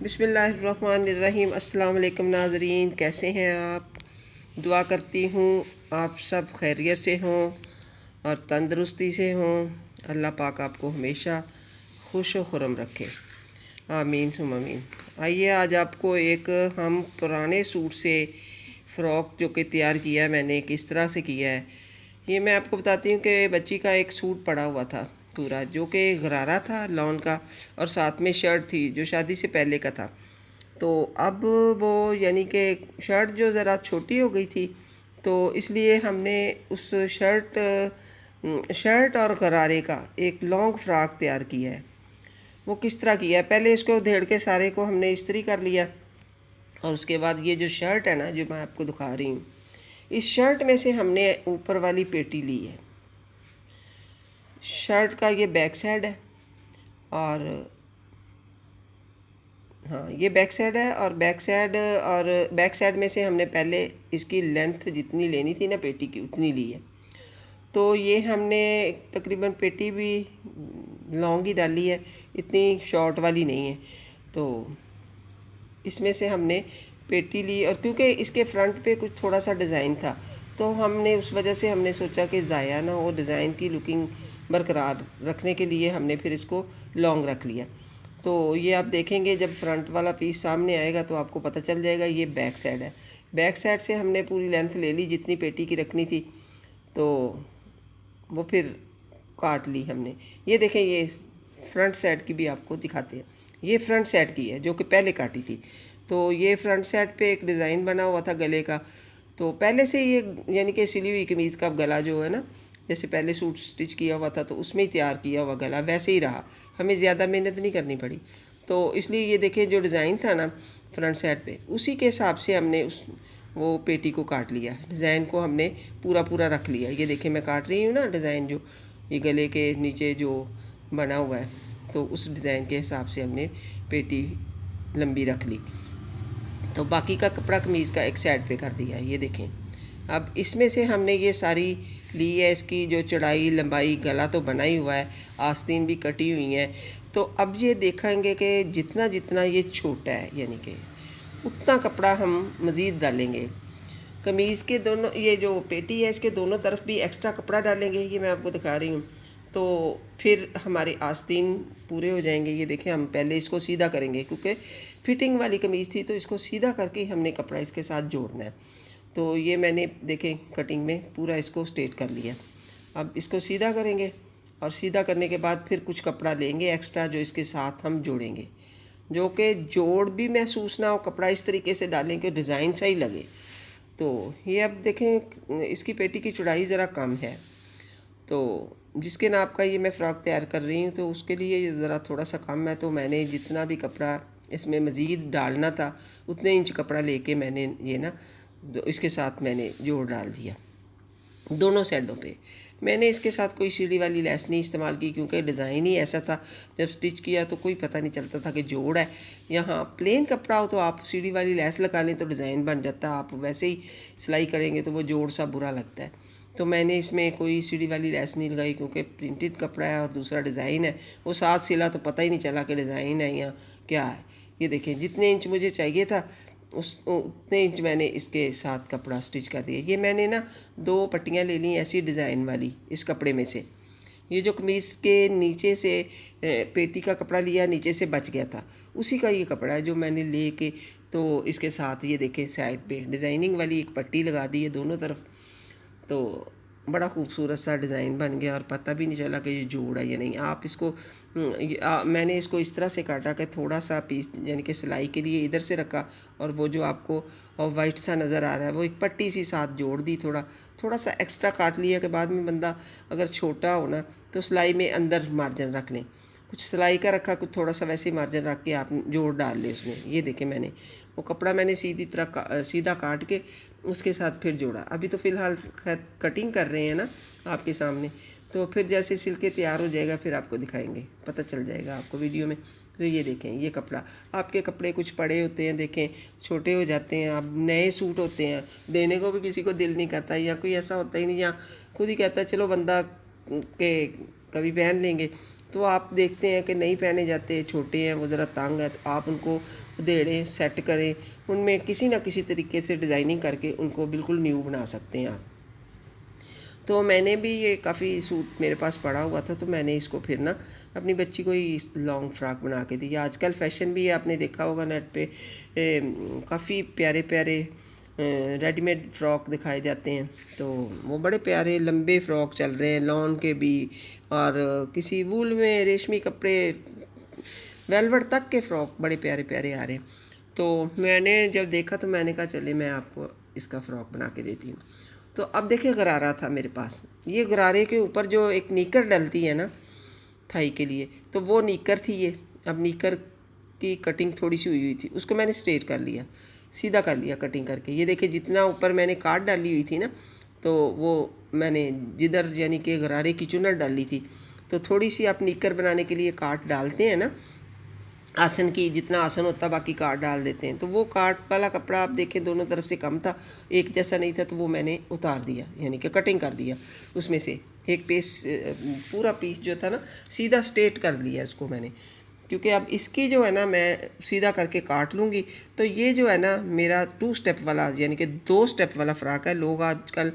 बिस्मिल्लाहिर्रहमानिर्रहीम। अस्सलाम वालेकुम नाज़रीन, कैसे हैं आप? दुआ करती हूँ आप सब खैरियत से हों और तंदरुस्ती से हों। अल्लाह पाक आपको हमेशा खुश व खुरम रखे, आमीन सुम आमीन। आइए आज आपको एक हम पुराने सूट से फ़्रॉक जो कि तैयार किया है मैंने, किस तरह से किया है ये मैं आपको बताती हूँ। कि बच्ची का एक सूट पड़ा हुआ था पूरा, जो कि गरारा था लॉन का, और साथ में शर्ट थी जो शादी से पहले का था। तो अब वो यानी कि शर्ट जो ज़रा छोटी हो गई थी, तो इसलिए हमने उस शर्ट और गरारे का एक लॉन्ग फ्रॉक तैयार किया है। वो किस तरह किया है, पहले इसको धेड़ के सारे को हमने इस्त्री कर लिया, और उसके बाद ये जो शर्ट है ना, जो मैं आपको दिखा रही हूँ, इस शर्ट में से हमने ऊपर वाली पेटी ली है। शर्ट का ये बैक साइड है, और हाँ ये बैक साइड है, और बैक साइड में से हमने पहले इसकी लेंथ जितनी लेनी थी ना पेटी की, उतनी ली है। तो ये हमने तकरीबन पेटी भी लॉन्ग ही डाली है, इतनी शॉर्ट वाली नहीं है। तो इसमें से हमने पेटी ली, और क्योंकि इसके फ्रंट पे कुछ थोड़ा सा डिज़ाइन था, तो हमने उस वजह से हमने सोचा कि ज़ाया ना हो, डिज़ाइन की लुकिंग बरकरार रखने के लिए हमने फिर इसको लॉन्ग रख लिया। तो ये आप देखेंगे जब फ्रंट वाला पीस सामने आएगा तो आपको पता चल जाएगा। ये बैक साइड है, बैक साइड से हमने पूरी लेंथ ले ली जितनी पेटी की रखनी थी, तो वो फिर काट ली हमने। ये देखें, ये फ्रंट साइड की भी आपको दिखाते हैं। ये फ्रंट साइड की है जो कि पहले काटी थी। तो ये फ्रंट साइड पे एक डिज़ाइन बना हुआ था गले का, तो पहले से ये यानी कि सिली हुई कमीज़ का गला जो है ना, जैसे पहले सूट स्टिच किया हुआ था तो उसमें ही तैयार किया हुआ गला वैसे ही रहा, हमें ज़्यादा मेहनत नहीं करनी पड़ी। तो इसलिए ये देखें, जो डिज़ाइन था ना फ्रंट साइड पे, उसी के हिसाब से हमने वो पेटी को काट लिया, डिज़ाइन को हमने पूरा पूरा रख लिया। ये देखें मैं काट रही हूँ ना डिज़ाइन, जो ये गले के नीचे जो बना हुआ है, तो उस डिज़ाइन के हिसाब से हमने पेटी लंबी रख ली। तो बाकी का कपड़ा कमीज़ का एक साइड पे कर दिया है। ये देखें, अब इसमें से हमने ये सारी ली है, इसकी जो चौड़ाई लंबाई, गला तो बना ही हुआ है, आस्तीन भी कटी हुई हैं। तो अब ये देखेंगे कि जितना जितना ये छोटा है यानी कि उतना कपड़ा हम मज़ीद डालेंगे। कमीज़ के दोनों, ये जो पेटी है इसके दोनों तरफ भी एक्स्ट्रा कपड़ा डालेंगे, ये मैं आपको दिखा रही हूँ। तो फिर हमारे आस्तीन पूरे हो जाएंगे। ये देखें, हम पहले इसको सीधा करेंगे क्योंकि फिटिंग वाली कमीज़ थी, तो इसको सीधा करके हमने कपड़ा इसके साथ जोड़ना है। तो ये मैंने देखें कटिंग में पूरा इसको स्ट्रेट कर लिया। अब इसको सीधा करेंगे, और सीधा करने के बाद फिर कुछ कपड़ा लेंगे एक्स्ट्रा जो इसके साथ हम जोड़ेंगे, जो कि जोड़ भी महसूस ना हो, कपड़ा इस तरीके से डालें कि डिज़ाइन सही लगे। तो ये अब देखें, इसकी पेटी की चौड़ाई ज़रा कम है, तो जिसके नाप का ये मैं फ़्रॉक तैयार कर रही हूँ तो उसके लिए ज़रा थोड़ा सा कम है। तो मैंने जितना भी कपड़ा इसमें मज़ीद डालना था उतने इंच कपड़ा लेके मैंने ये ना इसके साथ मैंने जोड़ डाल दिया दोनों साइडों पे। मैंने इसके साथ कोई सीढ़ी वाली लैस नहीं इस्तेमाल की, क्योंकि डिज़ाइन ही ऐसा था, जब स्टिच किया तो कोई पता नहीं चलता था कि जोड़ है। यहाँ प्लेन कपड़ा हो तो आप सीढ़ी वाली लैस लगा लें तो डिज़ाइन बन जाता है, आप वैसे ही सिलाई करेंगे तो वो जोड़ सा बुरा लगता है। तो मैंने इसमें कोई सीढ़ी वाली लैस नहीं लगाई, क्योंकि प्रिंटेड कपड़ा है और दूसरा डिज़ाइन है, वो साथ सिला तो पता ही नहीं चला कि डिज़ाइन है या क्या है। ये देखें, जितने इंच मुझे चाहिए था उतने इंच मैंने इसके साथ कपड़ा स्टिच कर दिया। ये मैंने ना 2 पट्टियाँ ले ली ऐसी डिज़ाइन वाली इस कपड़े में से। ये जो कमीज़ के नीचे से पेटी का कपड़ा लिया, नीचे से बच गया था, उसी का ये कपड़ा है जो मैंने ले के तो इसके साथ ये देखें साइड पे डिज़ाइनिंग वाली एक पट्टी लगा दी है दोनों तरफ। तो बड़ा खूबसूरत सा डिज़ाइन बन गया, और पता भी नहीं चला कि ये जोड़ है या नहीं। आप इसको मैंने इसको इस तरह से काटा कि थोड़ा सा पीस यानी कि सिलाई के लिए इधर से रखा, और वो जो आपको वाइट सा नज़र आ रहा है वो एक पट्टी सी साथ जोड़ दी, थोड़ा सा एक्स्ट्रा काट लिया कि बाद में बंदा अगर छोटा हो ना तो सिलाई में अंदर मार्जिन रख लें। कुछ सिलाई का रखा, कुछ थोड़ा सा वैसे ही मार्जिन रख के आप जोड़ डाल लें उसमें। ये देखें, मैंने वो कपड़ा मैंने सीधी तरह सीधा काट के उसके साथ फिर जोड़ा। अभी तो फ़िलहाल खैर कटिंग कर रहे हैं ना आपके सामने, तो फिर जैसे सिल के तैयार हो जाएगा फिर आपको दिखाएंगे, पता चल जाएगा आपको वीडियो में। तो ये देखें, ये कपड़ा, आपके कपड़े कुछ पड़े होते हैं, देखें छोटे हो जाते हैं, आप नए सूट होते हैं, देने को भी किसी को दिल नहीं करता, या कोई ऐसा होता ही नहीं, या खुद ही कहता है चलो बंदा के कभी पहन लेंगे, तो आप देखते हैं कि नहीं पहने जाते, छोटे हैं, वो ज़रा तंग है, तो आप उनको उधेड़ें, सेट करें, उनमें किसी ना किसी तरीके से डिज़ाइनिंग करके उनको बिल्कुल न्यू बना सकते हैं आप। तो मैंने भी ये काफ़ी सूट मेरे पास पड़ा हुआ था, तो मैंने इसको फिर ना अपनी बच्ची को ही लॉन्ग फ्रॉक बना के दी। आजकल फ़ैशन भी आपने देखा होगा नेट पे, काफ़ी प्यारे प्यारे रेडीमेड फ़्रॉक दिखाए जाते हैं, तो वो बड़े प्यारे लंबे फ़्रॉक चल रहे हैं, लॉन के भी, और किसी वूल में रेशमी कपड़े, वेलवेट तक के फ़्रॉक बड़े प्यारे प्यारे आ रहे हैं। तो मैंने जब देखा तो मैंने कहा चले मैं आपको इसका फ़्रॉक बना के देती हूँ। तो अब देखिए गरारा था मेरे पास, ये गरारे के ऊपर जो एक नीकर डलती है ना थाई के लिए, तो वो नीकर थी ये। अब नीकर की कटिंग थोड़ी सी हुई हुई थी, उसको मैंने स्ट्रेट कर लिया, सीधा कर लिया कटिंग करके। ये देखिए जितना ऊपर मैंने काट डाली हुई थी ना, तो वो मैंने जिधर यानी कि गरारे की चुनर डाली थी, तो थोड़ी सी आप नीकर बनाने के लिए काट डालते हैं ना, आसन की जितना आसन होता बाकी काट डाल देते हैं, तो वो काट वाला कपड़ा आप देखें दोनों तरफ से कम था, एक जैसा नहीं था, तो वो मैंने उतार दिया, यानी कि कटिंग कर दिया उसमें से एक पीस, पूरा पीस जो था ना सीधा स्ट्रेट कर लिया इसको मैंने, क्योंकि अब इसकी जो है ना मैं सीधा करके काट लूँगी। तो ये जो है ना मेरा 2 स्टेप वाला यानी कि 2 स्टेप वाला फ़्रॉक है। लोग आजकल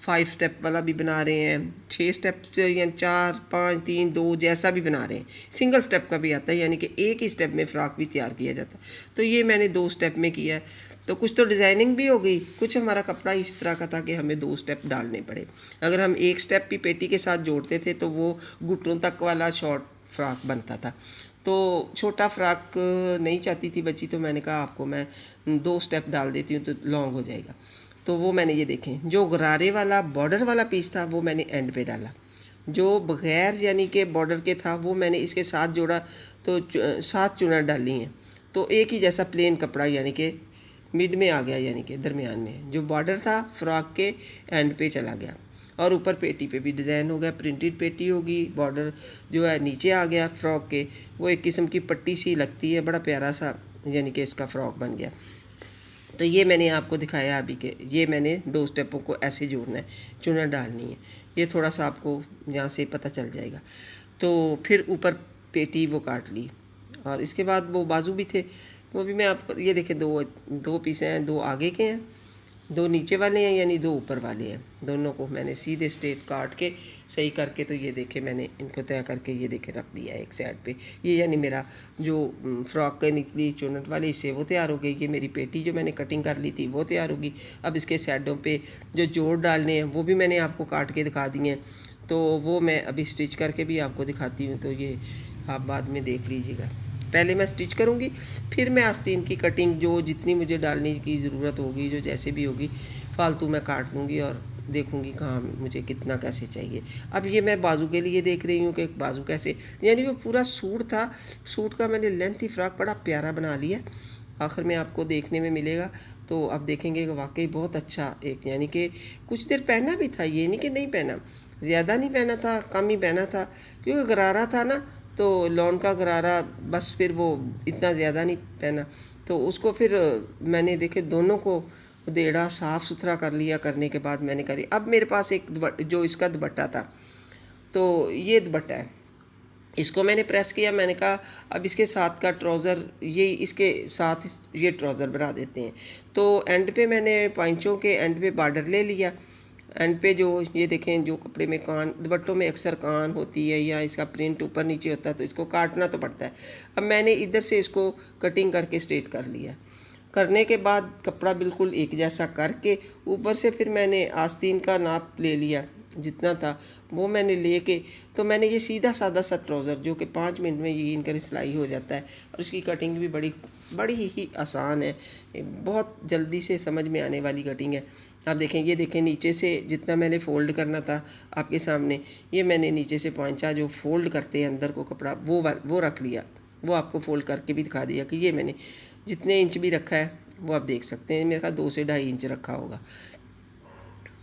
5 स्टेप वाला भी बना रहे हैं, 6 स्टेप या 4 5 3 2 जैसा भी बना रहे हैं, सिंगल स्टेप का भी आता है, यानी कि एक ही स्टेप में फ़्रॉक भी तैयार किया जाता है। तो ये मैंने 2 स्टेप में किया है, तो कुछ तो डिज़ाइनिंग भी हो गई, कुछ हमारा कपड़ा इस तरह का था कि हमें 2 स्टेप डालने पड़े। अगर हम एक स्टेप भी पेटी के साथ जोड़ते थे तो वो घुटनों तक वाला शॉर्ट फ्रॉक बनता था। तो छोटा फ्रॉक नहीं चाहती थी बच्ची, तो मैंने कहा आपको मैं 2 स्टेप डाल देती हूँ तो लॉन्ग हो जाएगा। तो वो मैंने ये देखें जो गरारे वाला बॉर्डर वाला पीस था वो मैंने एंड पे डाला, जो बग़ैर यानी कि बॉर्डर के था वो मैंने इसके साथ जोड़ा, तो 7 चुनर डाली हैं, तो एक ही जैसा प्लेन कपड़ा यानी कि मिड में आ गया, यानी कि दरमियान में जो बॉर्डर था फ्रॉक के एंड पे चला गया, और ऊपर पेटी पे भी डिज़ाइन हो गया, प्रिंटेड पेटी होगी, बॉर्डर जो है नीचे आ गया फ्रॉक के, वो एक किस्म की पट्टी सी लगती है, बड़ा प्यारा सा यानी कि इसका फ़्रॉक बन गया। तो ये मैंने आपको दिखाया अभी के, ये मैंने 2 स्टेपों को ऐसे जोड़ना है, चुनर डालनी है, ये थोड़ा सा आपको यहाँ से पता चल जाएगा। तो फिर ऊपर पेटी वो काट ली, और इसके बाद वो बाजू भी थे, वो भी मैं आपको ये देखें, दो पीस हैं, 2 आगे के हैं, 2 नीचे वाले हैं, यानी 2 ऊपर वाले हैं, दोनों को मैंने सीधे स्ट्रेट काट के सही करके, तो ये देखे मैंने इनको तय करके ये देखे रख दिया है एक साइड पे। ये यानी मेरा जो फ्रॉक के निकली चुनट वाले हिस्से वो तैयार हो गई, ये मेरी पेटी जो मैंने कटिंग कर ली थी वो तैयार होगी। अब इसके साइडों पे जो जोड़ डालने हैं वो भी मैंने आपको काट के दिखा दिए हैं, तो वो मैं अभी स्टिच करके भी आपको दिखाती हूँ, तो ये आप बाद में देख लीजिएगा। पहले मैं स्टिच करूँगी, फिर मैं आस्तीन की कटिंग जो जितनी मुझे डालने की ज़रूरत होगी, जो जैसे भी होगी फालतू मैं काट दूँगी और देखूँगी कहाँ मुझे कितना कैसे चाहिए। अब ये मैं बाजू के लिए देख रही हूँ कि बाजू कैसे, यानी वो पूरा सूट था, सूट का मैंने लेंथी फ्रॉक बड़ा प्यारा बना लिया, आखिर में आपको देखने में मिलेगा। तो अब देखेंगे कि वाकई बहुत अच्छा एक, यानी कि कुछ देर पहना भी था, ये नहीं कि नहीं पहना, ज़्यादा नहीं पहना था, कम ही पहना था, क्योंकि गरारा था ना, तो लॉन का गरारा, बस फिर वो इतना ज़्यादा नहीं पहना। तो उसको फिर मैंने देखे दोनों को उधेड़ा, साफ़ सुथरा कर लिया, करने के बाद मैंने करी। अब मेरे पास एक जो इसका दुपट्टा था, तो ये दुपट्टा है, इसको मैंने प्रेस किया, मैंने कहा अब इसके साथ का ट्राउज़र, ये इसके साथ ये ट्राउज़र बना देते हैं। तो एंड पे मैंने पांचों के एंड पे बॉर्डर ले लिया, एंड पे जो ये देखें जो कपड़े में कान, दुपट्टों में अक्सर कान होती है या इसका प्रिंट ऊपर नीचे होता है, तो इसको काटना तो पड़ता है। अब मैंने इधर से इसको कटिंग करके स्ट्रेट कर लिया, करने के बाद कपड़ा बिल्कुल एक जैसा करके ऊपर से फिर मैंने आस्तीन का नाप ले लिया, जितना था वो मैंने लेके, तो मैंने ये सीधा सादा सा ट्राउज़र जो कि 5 मिनट में ये इनका सिलाई हो जाता है, और इसकी कटिंग भी बड़ी ही आसान है, बहुत जल्दी से समझ में आने वाली कटिंग है। आप देखें, ये देखें नीचे से जितना मैंने फ़ोल्ड करना था आपके सामने, ये मैंने नीचे से पहुंचा जो फ़ोल्ड करते हैं अंदर को कपड़ा, वो रख लिया, वो आपको फ़ोल्ड करके भी दिखा दिया कि ये मैंने जितने इंच भी रखा है वो आप देख सकते हैं, मेरे ख्याल 2 से 2.5 इंच रखा होगा,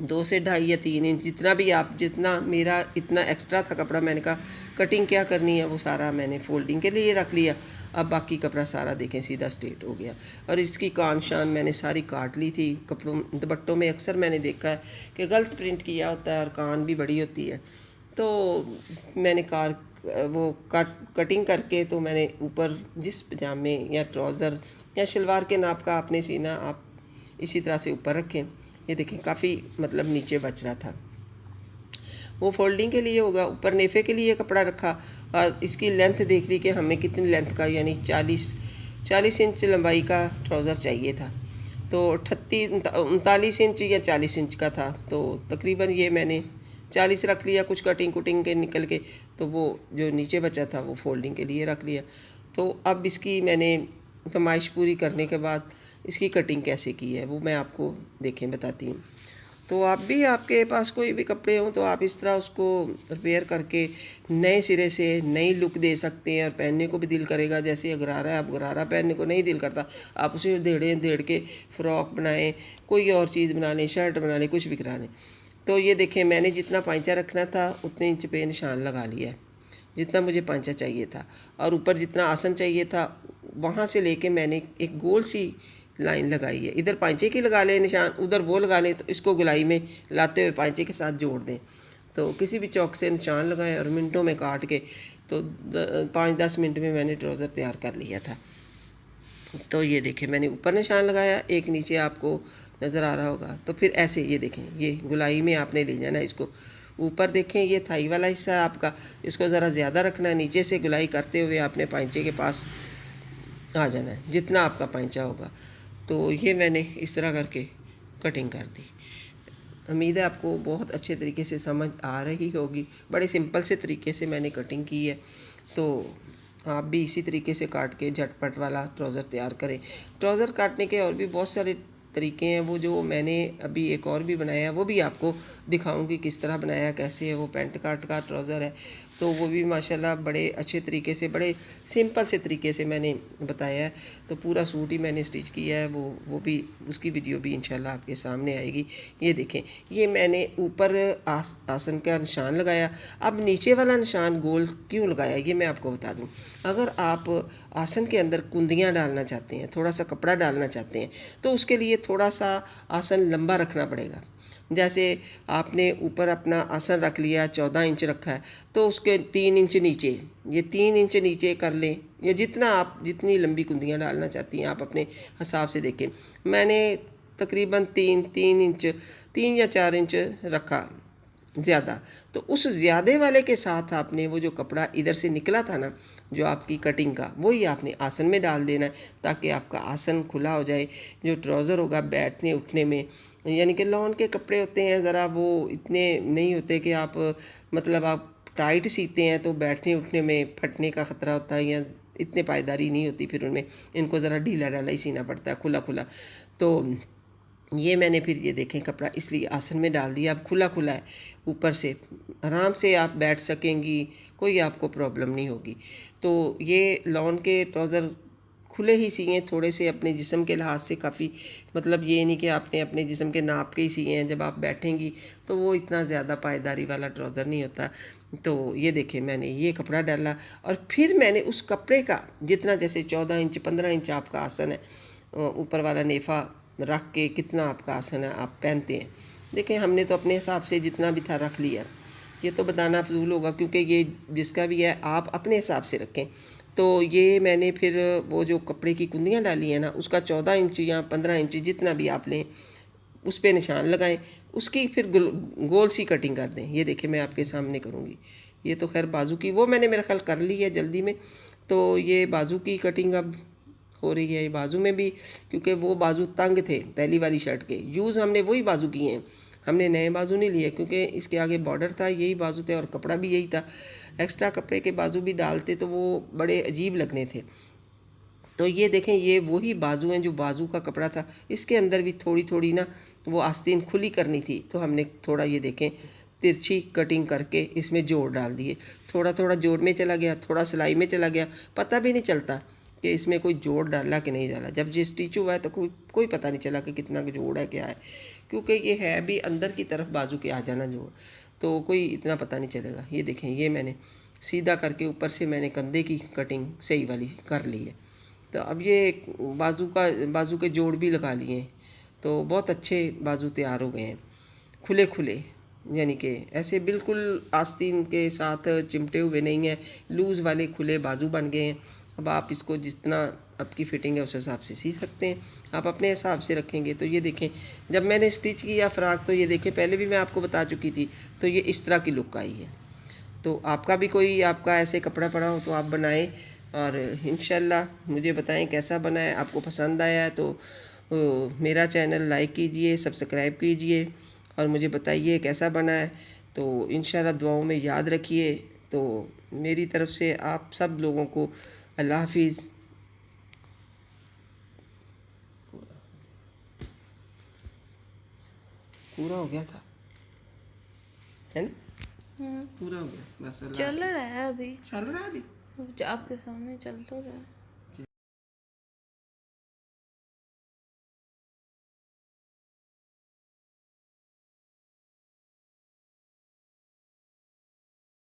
2 से 2.5 या 3 इंच, जितना भी आप, जितना मेरा इतना एक्स्ट्रा था कपड़ा, मैंने कहा कटिंग क्या करनी है वो सारा मैंने फ़ोल्डिंग के लिए रख लिया। अब बाकी कपड़ा सारा देखें सीधा स्ट्रेट हो गया, और इसकी कान शान मैंने सारी काट ली थी। कपड़ों दुपट्टों में अक्सर मैंने देखा है कि गलत प्रिंट किया होता है और कान भी बड़ी होती है, तो मैंने वो कटिंग करके तो मैंने ऊपर जिस पजामे या ट्राउज़र या शलवार के नाप का आपने सीना, आप इसी तरह से ऊपर रखें। ये देखें काफ़ी मतलब नीचे बच रहा था, वो फोल्डिंग के लिए होगा। ऊपर नेफे के लिए कपड़ा रखा और इसकी लेंथ देख ली कि हमें कितनी लेंथ का, यानी 40 इंच लंबाई का ट्राउज़र चाहिए था। तो 39 इंच या 40 इंच का था, तो तकरीबन ये मैंने 40 रख लिया। कुछ कटिंग कुटिंग के निकल के, तो वो जो नीचे बचा था वो फोल्डिंग के लिए रख लिया। तो अब इसकी मैंने फरमाइश पूरी करने के बाद इसकी कटिंग कैसे की है वो मैं आपको देखें बताती हूँ। तो आप भी, आपके पास कोई भी कपड़े हों तो आप इस तरह उसको रिपेयर करके नए सिरे से नई लुक दे सकते हैं और पहनने को भी दिल करेगा। जैसे अगरारा है, आप गरारा पहनने को नहीं दिल करता, आप उसे देड़ के फ़्रॉक बनाएं, कोई और चीज़ बना लें, शर्ट बना लें, कुछ भी करा लें। तो ये देखें, मैंने जितना पांचा रखना था उतने इंच पे निशान लगा लिया है, जितना मुझे पांचा चाहिए था। और ऊपर जितना आसन चाहिए था वहाँ से लेके मैंने एक गोल सी लाइन लगाई है। इधर पांचे की लगा लें निशान, उधर वो लगा लें, तो इसको गुलाई में लाते हुए पांचे के साथ जोड़ दें। तो किसी भी चौक से निशान लगाएं और मिनटों में काट के, तो 5-10 मिनट में मैंने ट्राउज़र तैयार कर लिया था। तो ये देखें, मैंने ऊपर निशान लगाया, एक नीचे आपको नज़र आ रहा होगा। तो फिर ऐसे ये देखें, ये गुलाई में आपने ले जाना इसको। ऊपर देखें, ये थाई वाला हिस्सा है आपका, इसको ज़रा ज़्यादा रखना है। नीचे से गुलाई करते हुए आपने पांचे के पास आ जाना है, जितना आपका पांचा होगा। तो ये मैंने इस तरह करके कटिंग कर दी। उम्मीद है आपको बहुत अच्छे तरीके से समझ आ रही होगी। बड़े सिंपल से तरीके से मैंने कटिंग की है, तो आप भी इसी तरीके से काट के झटपट वाला ट्राउज़र तैयार करें। ट्राउज़र काटने के और भी बहुत सारे तरीके हैं, वो जो मैंने अभी एक और भी बनाया है वो भी आपको दिखाऊंगी किस तरह बनाया, कैसे है। वो पैंट काट का ट्राउज़र है, तो वो भी माशाल्लाह बड़े अच्छे तरीके से, बड़े सिंपल से तरीके से मैंने बताया है। तो पूरा सूट ही मैंने स्टिच किया है, वो भी, उसकी वीडियो भी इंशाल्लाह आपके सामने आएगी। ये देखें, ये मैंने ऊपर आसन का निशान लगाया। अब नीचे वाला निशान गोल क्यों लगाया ये मैं आपको बता दूं। अगर आप आसन के अंदर कुंदियाँ डालना चाहते हैं, थोड़ा सा कपड़ा डालना चाहते हैं, तो उसके लिए थोड़ा सा आसन लंबा रखना पड़ेगा। जैसे आपने ऊपर अपना आसन रख लिया, 14 इंच रखा है, तो उसके 3 इंच नीचे, ये 3 इंच नीचे कर लें, या जितना आप, जितनी लंबी कुंदियाँ डालना चाहती हैं आप अपने हिसाब से देखें। मैंने तकरीबन 3 इंच, 3 या 4 इंच रखा ज़्यादा। तो उस ज़्यादा वाले के साथ आपने वो जो कपड़ा इधर से निकला था ना, जो आपकी कटिंग का, वही आपने आसन में डाल देना है, ताकि आपका आसन खुला हो जाए। जो ट्राउज़र होगा बैठने उठने में, यानी कि लॉन के कपड़े होते हैं ज़रा वो इतने नहीं होते कि आप, मतलब आप टाइट सीते हैं तो बैठने उठने में फटने का ख़तरा होता है, या इतने पायदारी नहीं होती फिर उनमें। इनको ज़रा ढीला ढाला ही सीना पड़ता है, खुला खुला। तो ये मैंने फिर ये देखें कपड़ा इसलिए आसन में डाल दिया। अब खुला खुला है, ऊपर से आराम से आप बैठ सकेंगी, कोई आपको प्रॉब्लम नहीं होगी। तो ये लॉन के ट्राउज़र खुले ही सिए, थोड़े से अपने जिस्म के लिहाज से काफ़ी, मतलब ये नहीं कि आपने अपने जिस्म के नाप के ही सिए हैं। जब आप बैठेंगी तो वो इतना ज़्यादा पायदारी वाला ट्राउज़र नहीं होता। तो ये देखें, मैंने ये कपड़ा डाला और फिर मैंने उस कपड़े का जितना, जैसे 14 इंच 15 इंच आपका आसन है, ऊपर वाला नेफ़ा रख के कितना आपका आसन है आप पहनते हैं। देखें, हमने तो अपने हिसाब से जितना भी था रख लिया। ये तो बताना फजूल होगा, क्योंकि ये जिसका भी है आप अपने हिसाब से रखें। तो ये मैंने फिर वो जो कपड़े की कुंदियाँ डाली हैं ना, उसका 14 इंच या 15 इंच जितना भी आप लें, उस पर निशान लगाएं। उसकी फिर गोल सी कटिंग कर दें। ये देखें, मैं आपके सामने करूँगी। ये तो खैर बाजू की, वो मैंने मेरा ख्याल कर ली है जल्दी में। तो ये बाजू की कटिंग अब हो रही है। बाजू में भी, क्योंकि वो बाजू तंग थे पहली वाली शर्ट के, यूज़ हमने वही बाजू किए हैं, हमने नए बाजू नहीं लिए, क्योंकि इसके आगे बॉर्डर था, यही बाजू थे और कपड़ा भी यही था। एक्स्ट्रा कपड़े के बाजू भी डालते तो वो बड़े अजीब लगने थे। तो ये देखें, ये वही बाजू हैं जो बाजू का कपड़ा था। इसके अंदर भी थोड़ी थोड़ी ना वो आस्तीन खुली करनी थी, तो हमने थोड़ा, ये देखें, तिरछी कटिंग करके इसमें जोड़ डाल दिए। थोड़ा थोड़ा जोड़ में चला गया, थोड़ा सिलाई में चला गया, पता भी नहीं चलता कि इसमें कोई जोड़ डाला कि नहीं डाला। जब ये स्टिच हुआ है तो कोई पता नहीं चला कि कितना जोड़ है, क्या है, क्योंकि ये है भी अंदर की तरफ बाजू के आ जाना जोड़, तो कोई इतना पता नहीं चलेगा। ये देखें, ये मैंने सीधा करके ऊपर से मैंने कंधे की कटिंग सही वाली कर ली है। तो अब ये बाजू के जोड़ भी लगा लिए, तो बहुत अच्छे बाजू तैयार हो गए हैं, खुले खुले। यानी कि ऐसे बिल्कुल आस्तीन के साथ चिमटे हुए नहीं हैं, लूज़ वाले खुले बाजू बन गए हैं। अब आप इसको जितना आपकी फ़िटिंग है उस हिसाब से सी सकते हैं। आप अपने हिसाब से रखेंगे तो ये देखें, जब मैंने स्टिच किया फ़्राक तो ये देखें, पहले भी मैं आपको बता चुकी थी, तो ये इस तरह की लुक आई है। तो आपका भी कोई आपका ऐसे कपड़ा पड़ा हो तो आप बनाएं और इंशाल्लाह मुझे बताएं कैसा बना है। आपको पसंद आया है तो मेरा चैनल लाइक कीजिए, सब्सक्राइब कीजिए और मुझे बताइए कैसा बना है। तो इंशाल्लाह दुआओं में याद रखिए। तो मेरी तरफ़ से आप सब लोगों को अल्लाह हाफिज़। पूरा हो गया था, है ना? पूरा हो गया बस। चल रहा है अभी, चल रहा है अभी आपके सामने चल तो रहा है।